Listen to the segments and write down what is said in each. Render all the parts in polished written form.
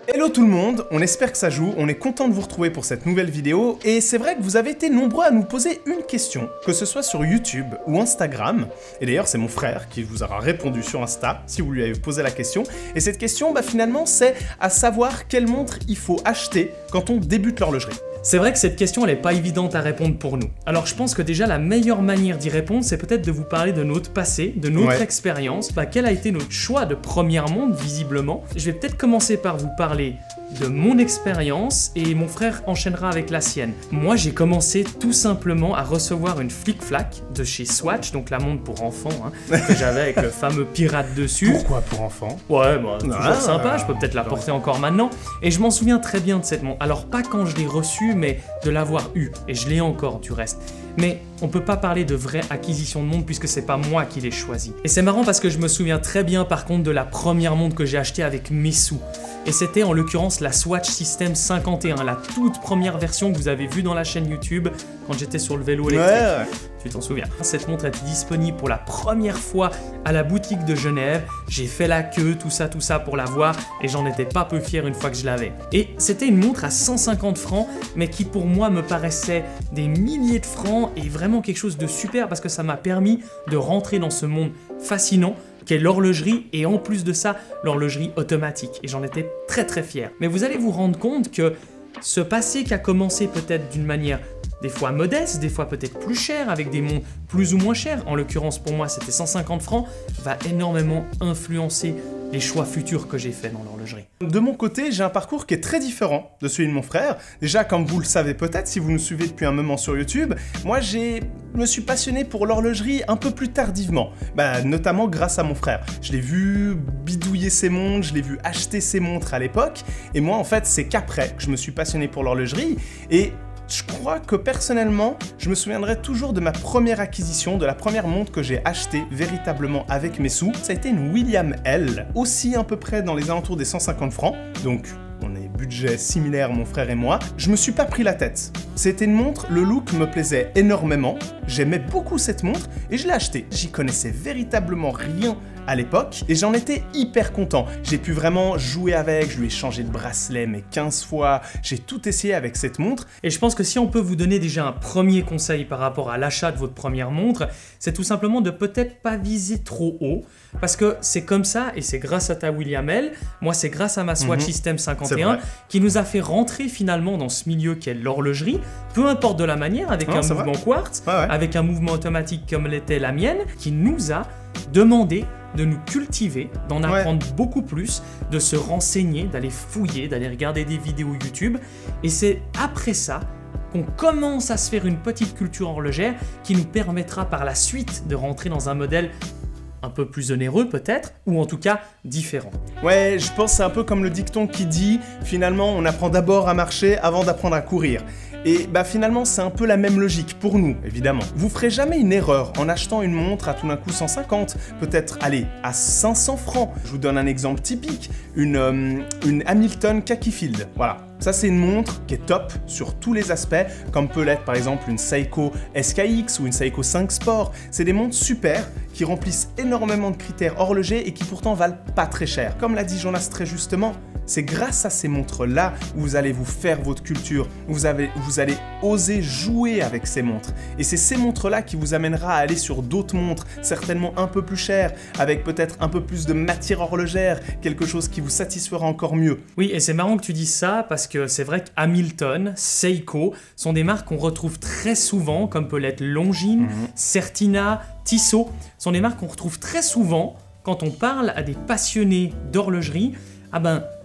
Hello tout le monde, on espère que ça joue, on est content de vous retrouver pour cette nouvelle vidéo, et c'est vrai que vous avez été nombreux à nous poser une question, que ce soit sur YouTube ou Instagram, et d'ailleurs c'est mon frère qui vous aura répondu sur Insta, si vous lui avez posé la question, et cette question, finalement, c'est à savoir quelle montre il faut acheter quand on débute l'horlogerie. C'est vrai que cette question, elle n'est pas évidente à répondre pour nous. Alors je pense que déjà la meilleure manière d'y répondre, c'est peut-être de vous parler de notre passé, de notre expérience, quel a été notre choix de première montre, visiblement. Je vais peut-être commencer par vous parler de mon expérience et mon frère enchaînera avec la sienne. Moi, j'ai commencé tout simplement à recevoir une Flic-Flac de chez Swatch, donc la montre pour enfants, que j'avais avec le fameux pirate dessus. Pourquoi pour enfants? Ouais, toujours sympa, je peux peut-être la porter encore maintenant. Et je m'en souviens très bien de cette montre. Alors pas quand je l'ai reçue, mais de l'avoir eue. Et je l'ai encore du reste. Mais on peut pas parler de vraie acquisition de montre puisque c'est pas moi qui l'ai choisi. Et c'est marrant parce que je me souviens très bien par contre de la première montre que j'ai achetée avec mes sous. Et c'était en l'occurrence la Swatch System 51, la toute première version que vous avez vue dans la chaîne YouTube quand j'étais sur le vélo électrique. Ouais. Tu t'en souviens. Cette montre était disponible pour la première fois à la boutique de Genève. J'ai fait la queue, tout ça pour la voir et j'en étais pas peu fier une fois que je l'avais. Et c'était une montre à 150 francs, mais qui pour moi me paraissait des milliers de francs et vraiment quelque chose de super parce que ça m'a permis de rentrer dans ce monde fascinant qu'est l'horlogerie et en plus de ça, l'horlogerie automatique. Et j'en étais très fier. Mais vous allez vous rendre compte que ce passé qui a commencé peut-être d'une manière des fois modeste, des fois peut-être plus cher, avec des montres plus ou moins chères, en l'occurrence pour moi c'était 150 francs, va énormément influencer les choix futurs que j'ai faits dans l'horlogerie. De mon côté, j'ai un parcours qui est très différent de celui de mon frère. Déjà, comme vous le savez peut-être, si vous nous suivez depuis un moment sur YouTube, moi me suis passionné pour l'horlogerie un peu plus tardivement, notamment grâce à mon frère. Je l'ai vu bidouiller ses montres, je l'ai vu acheter ses montres à l'époque, et moi en fait c'est qu'après que je me suis passionné pour l'horlogerie, et je crois que personnellement, je me souviendrai toujours de ma première acquisition, de la première montre que j'ai achetée véritablement avec mes sous. Ça a été une William L, aussi à peu près dans les alentours des 150 francs, donc on est budget similaire mon frère et moi. Je me suis pas pris la tête. C'était une montre, le look me plaisait énormément, j'aimais beaucoup cette montre et je l'ai achetée. J'y connaissais véritablement rien à l'époque et j'en étais hyper content. J'ai pu vraiment jouer avec, je lui ai changé le bracelet mais 15 fois, j'ai tout essayé avec cette montre. Et je pense que si on peut vous donner déjà un premier conseil par rapport à l'achat de votre première montre, c'est tout simplement de peut-être pas viser trop haut, parce que c'est comme ça et c'est grâce à ta William L, moi c'est grâce à ma Swatch System 51 qui nous a fait rentrer finalement dans ce milieu qu'est l'horlogerie, peu importe de la manière, avec un mouvement quartz, avec un mouvement automatique comme l'était la mienne, qui nous a demandé de nous cultiver, d'en apprendre beaucoup plus, de se renseigner, d'aller fouiller, d'aller regarder des vidéos YouTube. Et c'est après ça qu'on commence à se faire une petite culture horlogère qui nous permettra par la suite de rentrer dans un modèle un peu plus onéreux peut-être, ou en tout cas différent. Ouais, je pense que c'est un peu comme le dicton qui dit finalement on apprend d'abord à marcher avant d'apprendre à courir. Et finalement c'est un peu la même logique pour nous, évidemment. Vous ferez jamais une erreur en achetant une montre à tout d'un coup 150, peut-être, allez, à 500 francs. Je vous donne un exemple typique, une Hamilton Khaki Field, voilà. Ça c'est une montre qui est top sur tous les aspects, comme peut l'être par exemple une Seiko SKX ou une Seiko 5 Sport. C'est des montres super qui remplissent énormément de critères horlogers et qui pourtant valent pas très cher. Comme l'a dit Jonas très justement, c'est grâce à ces montres-là où vous allez vous faire votre culture, vous allez oser jouer avec ces montres. Et c'est ces montres-là qui vous amènera à aller sur d'autres montres, certainement un peu plus chères, avec peut-être un peu plus de matière horlogère, quelque chose qui vous satisfera encore mieux. Oui, et c'est marrant que tu dises ça, parce que c'est vrai qu'Hamilton, Seiko sont des marques qu'on retrouve très souvent, comme peut l'être Longines, Certina, Tissot, sont des marques qu'on retrouve très souvent quand on parle à des passionnés d'horlogerie.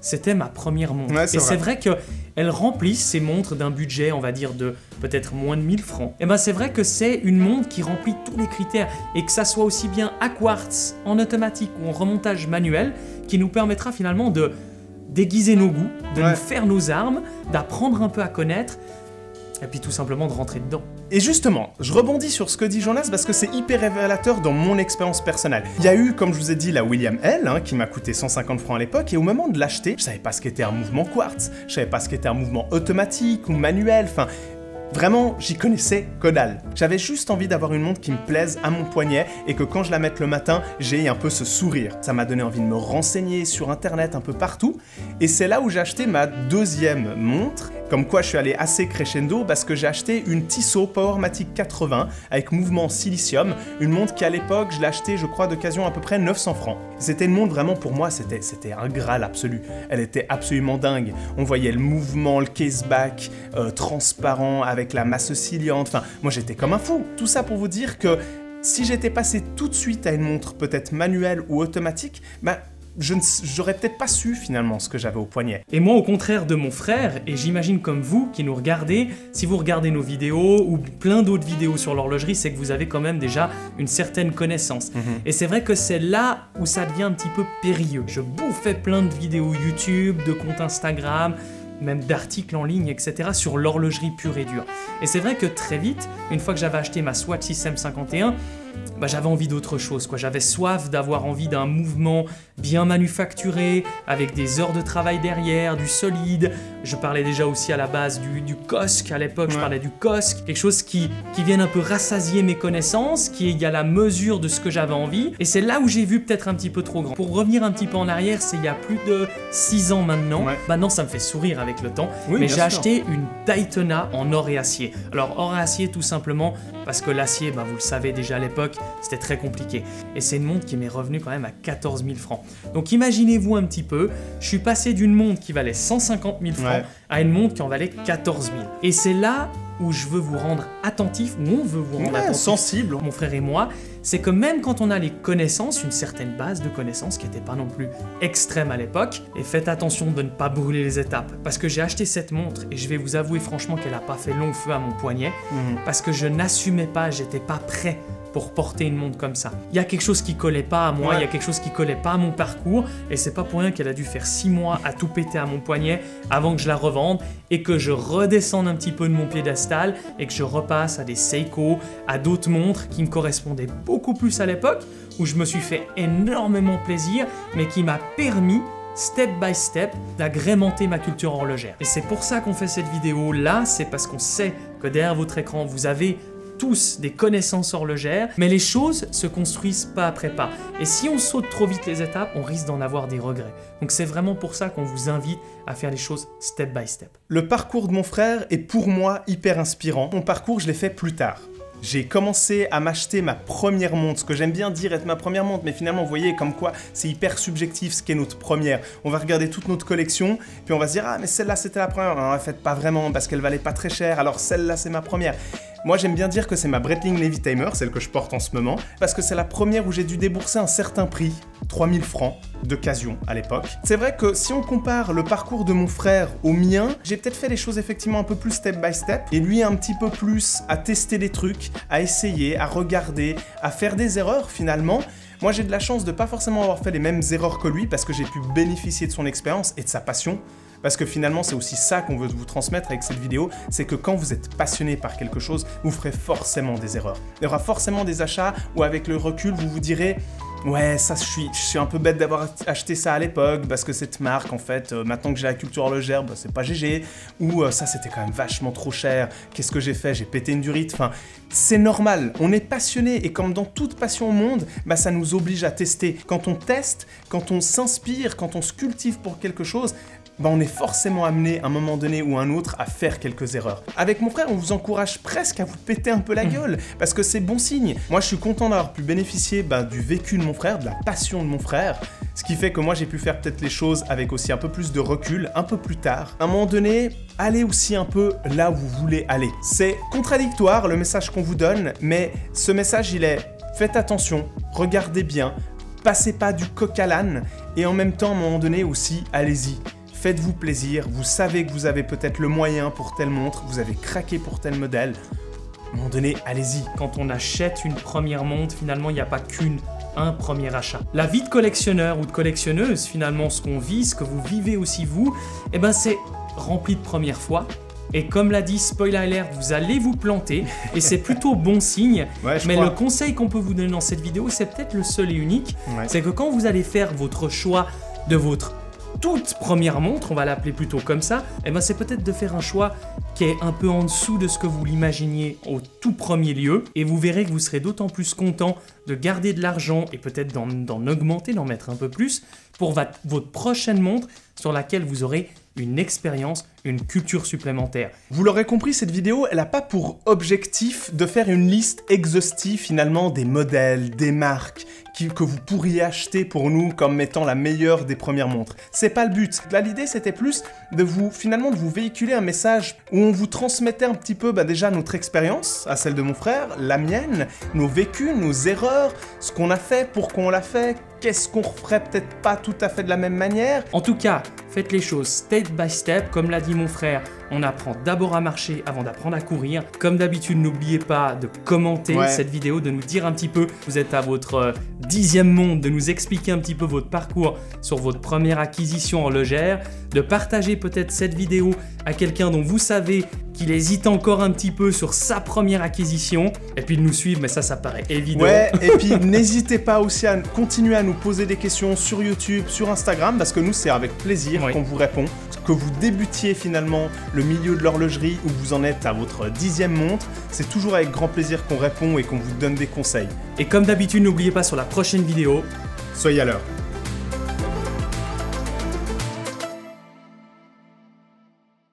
C'était ma première montre. Ouais, et c'est vrai qu'elles remplissent ces montres d'un budget, on va dire, de peut-être moins de 1000 francs. Et c'est vrai que c'est une montre qui remplit tous les critères et que ça soit aussi bien à quartz, en automatique ou en remontage manuel, qui nous permettra finalement de déguiser nos goûts, de nous faire nos armes, d'apprendre un peu à connaître et puis tout simplement de rentrer dedans. Et justement, je rebondis sur ce que dit Jonas parce que c'est hyper révélateur dans mon expérience personnelle. Il y a eu, comme je vous ai dit, la William L qui m'a coûté 150 francs à l'époque et au moment de l'acheter, je savais pas ce qu'était un mouvement quartz, je savais pas ce qu'était un mouvement automatique ou manuel, Vraiment, j'y connaissais que dalle. J'avais juste envie d'avoir une montre qui me plaise à mon poignet et que quand je la mette le matin, j'ai un peu ce sourire. Ça m'a donné envie de me renseigner sur internet un peu partout et c'est là où j'ai acheté ma deuxième montre. Comme quoi je suis allé assez crescendo parce que j'ai acheté une Tissot Powermatic 80 avec mouvement silicium, une montre qui à l'époque je l'ai achetée je crois d'occasion à peu près 900 francs. C'était une montre vraiment pour moi, c'était un graal absolu. Elle était absolument dingue. On voyait le mouvement, le caseback transparent avec la masse oscillante, enfin moi j'étais comme un fou. Tout ça pour vous dire que si j'étais passé tout de suite à une montre peut-être manuelle ou automatique, j'aurais peut-être pas su finalement ce que j'avais au poignet. Et moi au contraire de mon frère, et j'imagine comme vous qui nous regardez, si vous regardez nos vidéos ou plein d'autres vidéos sur l'horlogerie, c'est que vous avez quand même déjà une certaine connaissance. Et c'est vrai que c'est là où ça devient un petit peu périlleux. Je bouffais plein de vidéos YouTube, de comptes Instagram, même d'articles en ligne, etc. sur l'horlogerie pure et dure. Et c'est vrai que très vite, une fois que j'avais acheté ma Swatch XM51, j'avais envie d'autre chose, quoi. J'avais soif d'avoir envie d'un mouvement bien manufacturé, avec des heures de travail derrière, du solide. Je parlais déjà aussi à la base du COSC, à l'époque je parlais du COSC, quelque chose qui vienne un peu rassasier mes connaissances, qui est à la mesure de ce que j'avais envie. Et c'est là où j'ai vu peut-être un petit peu trop grand. Pour revenir un petit peu en arrière, c'est il y a plus de 6 ans maintenant. Maintenant ça me fait sourire avec le temps, mais j'ai acheté une Daytona en or et acier. Alors or et acier tout simplement parce que l'acier, vous le savez déjà à l'époque, c'était très compliqué. Et c'est une montre qui m'est revenue quand même à 14 000 francs. Donc imaginez-vous un petit peu, je suis passé d'une montre qui valait 150 000 francs à une montre qui en valait 14 000. Et c'est là où je veux vous rendre attentif, où on veut vous rendre attentif, sensible, mon frère et moi, c'est que même quand on a les connaissances, une certaine base de connaissances qui n'était pas non plus extrême à l'époque, et faites attention de ne pas brûler les étapes, parce que j'ai acheté cette montre et je vais vous avouer franchement qu'elle n'a pas fait long feu à mon poignet, parce que je n'assumais pas, j'étais pas prêt pour porter une montre comme ça. Il y a quelque chose qui collait pas à moi, il y a quelque chose qui collait pas à mon parcours, et c'est pas pour rien qu'elle a dû faire 6 mois à tout péter à mon poignet avant que je la revende, et que je redescende un petit peu de mon piédestal, et que je repasse à des Seiko, à d'autres montres qui me correspondaient beaucoup plus à l'époque, où je me suis fait énormément plaisir, mais qui m'a permis step by step, d'agrémenter ma culture horlogère. Et c'est pour ça qu'on fait cette vidéo là, c'est parce qu'on sait que derrière votre écran, vous avez tous des connaissances horlogères, mais les choses se construisent pas après pas. Et si on saute trop vite les étapes, on risque d'en avoir des regrets. Donc c'est vraiment pour ça qu'on vous invite à faire les choses step by step. Le parcours de mon frère est pour moi hyper inspirant. Mon parcours, je l'ai fait plus tard. J'ai commencé à m'acheter ma première montre, ce que j'aime bien dire être ma première montre, mais finalement vous voyez comme quoi c'est hyper subjectif ce qu'est notre première. On va regarder toute notre collection, puis on va se dire ah mais celle-là c'était la première, en fait pas vraiment parce qu'elle valait pas très cher, alors celle-là c'est ma première. Moi j'aime bien dire que c'est ma Breitling Levitimer, celle que je porte en ce moment, parce que c'est la première où j'ai dû débourser un certain prix, 3000 francs d'occasion à l'époque. C'est vrai que si on compare le parcours de mon frère au mien, j'ai peut-être fait les choses effectivement un peu plus step by step, et lui un petit peu plus à tester des trucs, à essayer, à regarder, à faire des erreurs finalement. Moi j'ai de la chance de pas forcément avoir fait les mêmes erreurs que lui, parce que j'ai pu bénéficier de son expérience et de sa passion. Parce que finalement, c'est aussi ça qu'on veut vous transmettre avec cette vidéo, c'est que quand vous êtes passionné par quelque chose, vous ferez forcément des erreurs. Il y aura forcément des achats où avec le recul, vous vous direz « Ouais, ça, je suis un peu bête d'avoir acheté ça à l'époque, parce que cette marque, en fait, maintenant que j'ai la culture horlogère, c'est pas GG. » Ou « Ça, c'était quand même vachement trop cher. Qu'est-ce que j'ai fait? J'ai pété une durite. » Enfin, c'est normal. On est passionné et comme dans toute passion au monde, ça nous oblige à tester. Quand on teste, quand on s'inspire, quand on se cultive pour quelque chose, on est forcément amené à un moment donné ou à un autre à faire quelques erreurs. Avec mon frère, on vous encourage presque à vous péter un peu la gueule, parce que c'est bon signe. Moi, je suis content d'avoir pu bénéficier du vécu de mon frère, de la passion de mon frère, ce qui fait que moi, j'ai pu faire peut-être les choses avec aussi un peu plus de recul, un peu plus tard. À un moment donné, allez aussi un peu là où vous voulez aller. C'est contradictoire, le message qu'on vous donne, mais ce message, il est « Faites attention, regardez bien, passez pas du coq à l'âne, et en même temps, à un moment donné aussi, allez-y. » Faites-vous plaisir, vous savez que vous avez peut-être le moyen pour telle montre, vous avez craqué pour tel modèle. À un moment donné, allez-y. Quand on achète une première montre, finalement, il n'y a pas qu'un premier achat. La vie de collectionneur ou de collectionneuse, finalement, ce qu'on vit, ce que vous vivez aussi vous, c'est rempli de premières fois. Et comme l'a dit, spoiler alert, vous allez vous planter, et c'est plutôt bon signe. Mais le conseil qu'on peut vous donner dans cette vidéo, c'est peut-être le seul et unique, c'est que quand vous allez faire votre choix de votre toute première montre, on va l'appeler plutôt comme ça, c'est peut-être de faire un choix qui est un peu en dessous de ce que vous l'imaginiez au tout premier lieu, et vous verrez que vous serez d'autant plus content de garder de l'argent et peut-être d'en augmenter, d'en mettre un peu plus, pour votre prochaine montre sur laquelle vous aurez une expérience, une culture supplémentaire. Vous l'aurez compris, cette vidéo, elle n'a pas pour objectif de faire une liste exhaustive finalement des modèles, des marques que vous pourriez acheter pour nous comme étant la meilleure des premières montres. C'est pas le but. Là, l'idée, c'était plus de vous véhiculer un message où on vous transmettait un petit peu déjà notre expérience, à celle de mon frère, la mienne, nos vécus, nos erreurs, ce qu'on a fait, pourquoi on l'a fait, qu'est-ce qu'on referait peut-être pas tout à fait de la même manière. En tout cas, faites les choses step by step, comme l'a dit mon frère, on apprend d'abord à marcher avant d'apprendre à courir. Comme d'habitude, n'oubliez pas de commenter cette vidéo, de nous dire un petit peu, vous êtes à votre 10e montre, de nous expliquer un petit peu votre parcours sur votre première acquisition horlogère, de partager peut-être cette vidéo à quelqu'un dont vous savez qu'il hésite encore un petit peu sur sa première acquisition, et puis de nous suivre, mais ça paraît évident. Ouais, et puis n'hésitez pas aussi à continuer à nous poser des questions sur YouTube, sur Instagram, parce que nous, c'est avec plaisir qu'on vous répond. Que vous débutiez finalement le milieu de l'horlogerie ou vous en êtes à votre 10e montre, c'est toujours avec grand plaisir qu'on répond et qu'on vous donne des conseils. Et comme d'habitude, n'oubliez pas sur la prochaine vidéo, soyez à l'heure.